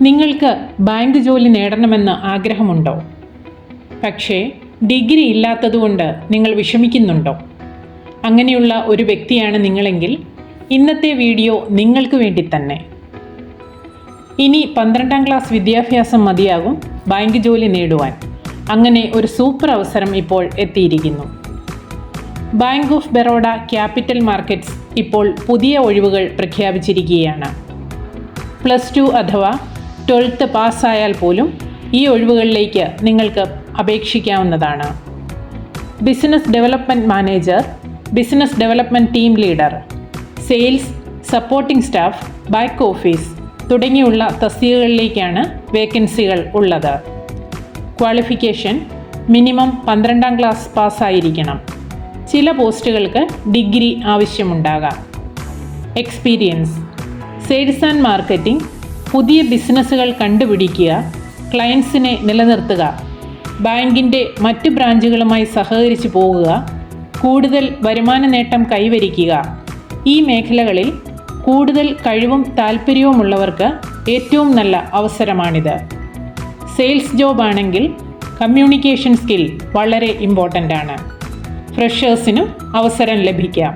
നിങ്ങൾക്ക് ബാങ്ക് ജോലി നേടണമെന്ന് ആഗ്രഹമുണ്ടോ? പക്ഷേ ഡിഗ്രി ഇല്ലാത്തതുകൊണ്ട് നിങ്ങൾ വിഷമിക്കുന്നുണ്ടോ? അങ്ങനെയുള്ള ഒരു വ്യക്തിയാണ് നിങ്ങളെങ്കിൽ ഇന്നത്തെ വീഡിയോ നിങ്ങൾക്ക് വേണ്ടി തന്നെ. ഇനി 12ാം ക്ലാസ് വിദ്യാഭ്യാസം മതിയാകും ബാങ്ക് ജോലി നേടുവാൻ. അങ്ങനെ ഒരു സൂപ്പർ അവസരം ഇപ്പോൾ എത്തിയിരിക്കുന്നു. Bank of Baroda capital markets ഇപ്പോൾ പുതിയ ഒഴിവുകൾ പ്രഖ്യാപിച്ചിരിക്കുകയാണ്. +2 അഥവാ 12th പാസ്സായാൽ പോലും ഈ ഒഴിവുകളിലേക്ക് നിങ്ങൾക്ക് അപേക്ഷിക്കാവുന്നതാണ്. Business development manager, business development team leader, sales, supporting staff, back office തുടങ്ങിയുള്ള തസ്തികകളിലേക്കാണ് വേക്കൻസികൾ ഉള്ളത്. ക്വാളിഫിക്കേഷൻ മിനിമം 12ാം ക്ലാസ് പാസ്സായിരിക്കണം. ചില പോസ്റ്റുകൾക്ക് ഡിഗ്രി ആവശ്യമുണ്ടാകാം. എക്സ്പീരിയൻസ്: സെയിൽസ് ആൻഡ് മാർക്കറ്റിംഗ്, പുതിയ ബിസിനസ്സുകൾ കണ്ടുപിടിക്കുക, ക്ലയൻസിനെ നിലനിർത്തുക, ബാങ്കിൻ്റെ മറ്റ് ബ്രാഞ്ചുകളുമായി സഹകരിച്ചു പോകുക, കൂടുതൽ വരുമാന നേട്ടം കൈവരിക്കുക. ഈ മേഖലകളിൽ കൂടുതൽ കഴിവും താൽപ്പര്യവുമുള്ളവർക്ക് ഏറ്റവും നല്ല അവസരമാണിത്. സെയിൽസ് ജോബ് ആണെങ്കിൽ കമ്മ്യൂണിക്കേഷൻ സ്കിൽ വളരെ ഇമ്പോർട്ടൻ്റ് ആണ്. ഫ്രഷേഴ്സിനും അവസരം ലഭിക്കാം.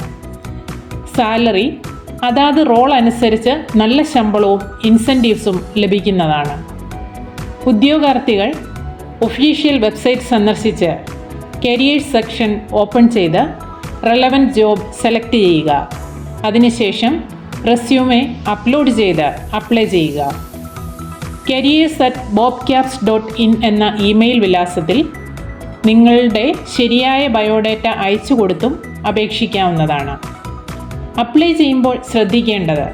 സാലറി അതാത് റോൾ അനുസരിച്ച് നല്ല ശമ്പളവും ഇൻസെൻറ്റീവ്സും ലഭിക്കുന്നതാണ്. ഉദ്യോഗാർത്ഥികൾ ഒഫീഷ്യൽ വെബ്സൈറ്റ് സന്ദർശിച്ച് കരിയേഴ്സ് സെക്ഷൻ ഓപ്പൺ ചെയ്ത് റെലവൻറ്റ് ജോബ് സെലക്ട് ചെയ്യുക. അതിനുശേഷം റെസ്യൂമെ അപ്ലോഡ് ചെയ്ത് അപ്ലൈ ചെയ്യുക. careers@bobcaps.in എന്ന ഇമെയിൽ വിലാസത്തിൽ നിങ്ങളുടെ ശരിയായ ബയോഡേറ്റ അയച്ചു കൊടുത്തും അപേക്ഷിക്കാവുന്നതാണ്. അപ്ലൈ ചെയ്യുമ്പോൾ ശ്രദ്ധിക്കേണ്ടത്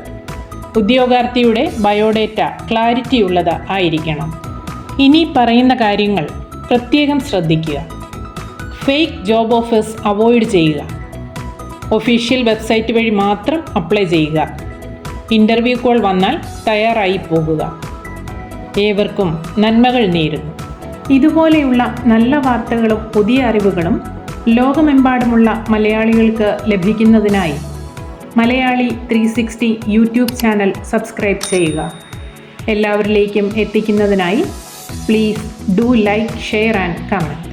ഉദ്യോഗാർത്ഥിയുടെ ബയോഡേറ്റ ക്ലാരിറ്റിയുള്ളത് ആയിരിക്കണം. ഇനി പറയുന്ന കാര്യങ്ങൾ പ്രത്യേകം ശ്രദ്ധിക്കുക. ഫേക്ക് ജോബ് ഓഫേഴ്സ് അവോയ്ഡ് ചെയ്യുക. ഒഫീഷ്യൽ വെബ്സൈറ്റ് വഴി മാത്രം അപ്ലൈ ചെയ്യുക. ഇൻ്റർവ്യൂ കോൾ വന്നാൽ തയ്യാറായി പോകുക. ഏവർക്കും നന്മകൾ നേരുന്നു. ഇതുപോലെയുള്ള നല്ല വാർത്തകളും പുതിയ അറിവുകളും ലോകമെമ്പാടുമുള്ള മലയാളികൾക്ക് ലഭിക്കുന്നതിനായി മലയാളി 360 യൂട്യൂബ് ചാനൽ സബ്സ്ക്രൈബ് ചെയ്യുക. എല്ലാവരിലേക്കും എത്തിക്കുന്നതിനായി please do like, share and comment.